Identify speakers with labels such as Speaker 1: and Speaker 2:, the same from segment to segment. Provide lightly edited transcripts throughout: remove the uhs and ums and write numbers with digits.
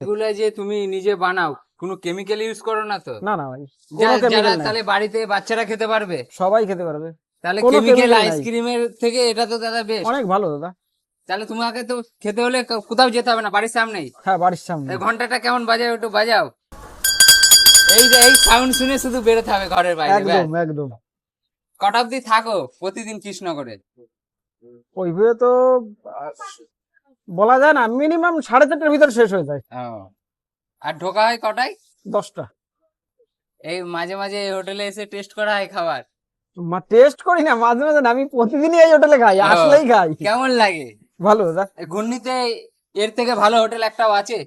Speaker 1: এগুলো যে তুমি নিজে বানাও, কোনো কেমিক্যাল ইউজ করো না তো?
Speaker 2: না না ভাই, কোনো কেমিক্যাল নাই,
Speaker 1: তাহলে বাড়িতে বাচ্চারা খেতে পারবে?
Speaker 2: সবাই খেতে পারবে,
Speaker 1: তাহলে
Speaker 2: কোনো
Speaker 1: কেমিক্যাল
Speaker 2: chemical নাই।
Speaker 1: আইসক্রিমের থেকে এটা তো দাদা বেস্ট।
Speaker 2: অনেক ভালো দাদা।
Speaker 1: তাহলে তোমাকে তো খেতে হলে কোথাও যেতে হবে না, বাড়ির সামনেই।
Speaker 2: হ্যাঁ, বাড়ির সামনে।
Speaker 1: এই ঘন্টাটা কেমন বাজাও, একটু বাজাও। এই যে এই সাউন্ড শুনে শুধু বেরোতে হবে ঘরের বাইরে।
Speaker 2: একদম একদম।
Speaker 1: কটা অব্দি থাকো প্রতিদিন কৃষ্ণনগরে?
Speaker 2: ওইভাবে তো আহ, বলা যায় না, মিনিমাম 4:30টার ভিতর শেষ হয়ে যায়।
Speaker 1: আর ঢোকা হয় কটায়?
Speaker 2: 10টা।
Speaker 1: এই মাঝে মাঝে এই হোটেলে এসে টেস্ট করা হয় খাবার?
Speaker 2: টেস্ট করি না, মাঝে মাঝে না, আমি প্রতিদিনই এই হোটেলে খাই, আসলেই খাই।
Speaker 1: কেমন লাগে?
Speaker 2: ভালো দাদা।
Speaker 1: এই ঘূর্ণিতে এর থেকে ভালো হোটেল একটাও আছে?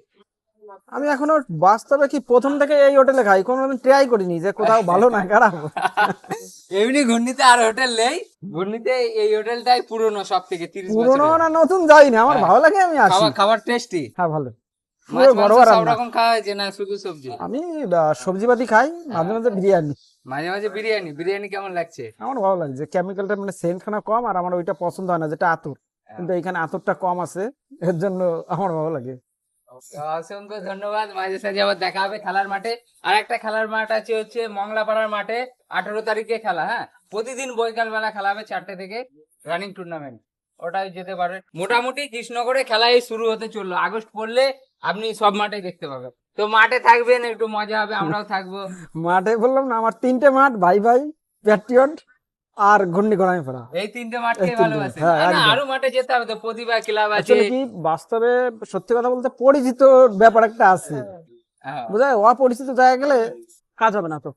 Speaker 2: আমি এখনো বাস্তবে কি প্রথম থেকে এই হোটেলে খাই, কোনোদিন ট্রাই করিনি যে কোথাও ভালো না খারাপ।
Speaker 1: এমনি ঘূর্ণিতে আর হোটেল নেই, ঘূর্ণিতে এই হোটেলটাই পুরনো সব থেকে 30
Speaker 2: পুরোনো
Speaker 1: বছরের।
Speaker 2: না নতুন যাই না, আমার ভালো লাগে, আমি আসি।
Speaker 1: খাবার টেস্টি?
Speaker 2: হ্যাঁ ভালো।
Speaker 1: মাছ
Speaker 2: পুরো বড়
Speaker 1: মাংস সব
Speaker 2: রান্না।
Speaker 1: রকম খাওয়া হয়েছে না শুধু সবজি?
Speaker 2: আমি সবজিপাতি খাই, মাঝে মাঝে বিরিয়ানি।
Speaker 1: মাঝে মাঝে বিরিয়ানি। বিরিয়ানি কেমন লাগছে?
Speaker 2: আমার ভালো লাগে যে কেমিক্যালটা, মানে সেন্ট খানা কম, আর আমার ওইটা পছন্দ হয় না যেটা আতর, কিন্তু এখানে আতরটা কম আছে, এর জন্য আমার ভালো লাগে।
Speaker 1: অসংখ্য ধন্যবাদ। মাঝে সাঝে আবার দেখা হবে খেলার মাঠে। আর একটা খেলার মাঠ আছে হচ্ছে মংলাপাড়ার মাঠে, 18 তারিখে খেলা। হ্যাঁ, প্রতিদিন বৈকাল বেলা খেলা হবে 4টে থেকে, রানিং টুর্নামেন্ট। ওটাই যেতে পারে। মোটামুটি কৃষ্ণগড়ে খেলা এই শুরু হতে চললো, আগস্ট পড়লে আপনি সব মাঠে দেখতে পাবেন। তো মাঠে থাকবেন, একটু মজা হবে, আমরাও থাকবো।
Speaker 2: মাঠে বললাম না, আমার 3টে মাঠ, ভাই ভাই, প্যাট্রিয়ট আর ঘূর্ণি ঘোড়াইপাড়া।
Speaker 1: এই 3টে মাঠকে
Speaker 2: এই 3টে
Speaker 1: ভালোবাসেন?
Speaker 2: হ্যাঁ,
Speaker 1: না,
Speaker 2: একদম।
Speaker 1: আরো মাঠে যেতে হবে তো, প্রতিভা ক্লাব আছে।
Speaker 2: আসলে কি বাস্তবে সত্যি কথা বলতে পরিচিত ব্যাপার একটা আছে,
Speaker 1: হ্যাঁ।
Speaker 2: বুঝা যায়, অপরিচিত জায়গায় গেলে কাজ হবে না তো।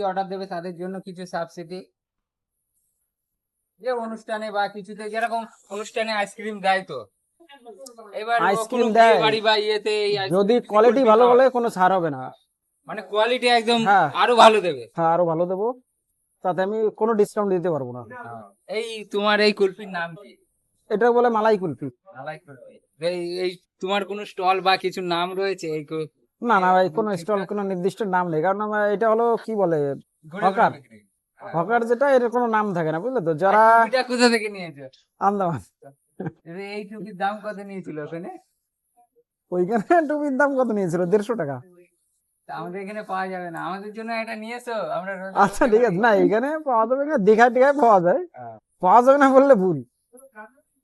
Speaker 1: অর্ডার দেবে তাদের জন্য কিছু সাবসিডি, যে অনুষ্ঠানে বা কিছুতে, যেরকম অনুষ্ঠানে আইসক্রিম দেয় তো, এবার
Speaker 2: আইসক্রিম
Speaker 1: কোনো
Speaker 2: দেয়,
Speaker 1: বিয়ে বাড়ি বা ইয়েতে এই
Speaker 2: যদি
Speaker 1: আইসক্রিম
Speaker 2: কোয়ালিটি ভালো হলে কোনো ছাড় হবে না।
Speaker 1: মানে কোয়ালিটি একদম
Speaker 2: হ্যাঁ
Speaker 1: আরো ভালো দেবে।
Speaker 2: হ্যাঁ, আরো ভালো দেবো, তাতে আমি কোনো ডিসকাউন্ট দিতে পারবো না।
Speaker 1: এই তোমার এই কুলফির নাম কি?
Speaker 2: এটা বলে মালাই কুলফি।
Speaker 1: মালাই কুলফি। এই এই তোমার কোনো স্টল বা কিছু নাম রয়েছে এই
Speaker 2: না না ভাই, কোনো স্টল কোনো নির্দিষ্ট নাম নেই, কারণ আমার এটা হলো কি বলে,
Speaker 1: ঘুরে ঘুরে
Speaker 2: হকার।
Speaker 1: বিক্রি?
Speaker 2: হকার যেটা, এর কোনো নাম থাকে না, বুঝলে তো, যারা
Speaker 1: এটা কোথা থেকে নিয়েছো?
Speaker 2: আন্দামান।
Speaker 1: এই টুপির দাম কত নিয়েছিল ওখানে?
Speaker 2: ওইখানে টুপির দাম কত নিয়েছিল? 150 টাকা।
Speaker 1: তা আমাদের এখানে পাওয়া যাবে না, আমাদের জন্য এটা নিয়ে এসো, আমরা রোজ
Speaker 2: আচ্ছা ঠিক আছে, না এখানে পাওয়া যাবে না, দীঘায় টিঘায় পাওয়া যায়, পাওয়া যাবে না বললে ভুল।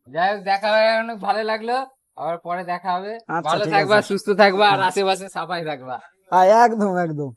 Speaker 1: যাই হোক, দেখা হয়ে অনেক ভালো লাগলো, আবার পরে দেখা হবে।
Speaker 2: আচ্ছা
Speaker 1: ভালো
Speaker 2: ঠিক
Speaker 1: থাকবা,
Speaker 2: আছে।
Speaker 1: সুস্থ থাকবা, আর আশেপাশে সাফাই থাকবা।
Speaker 2: একদম একদম।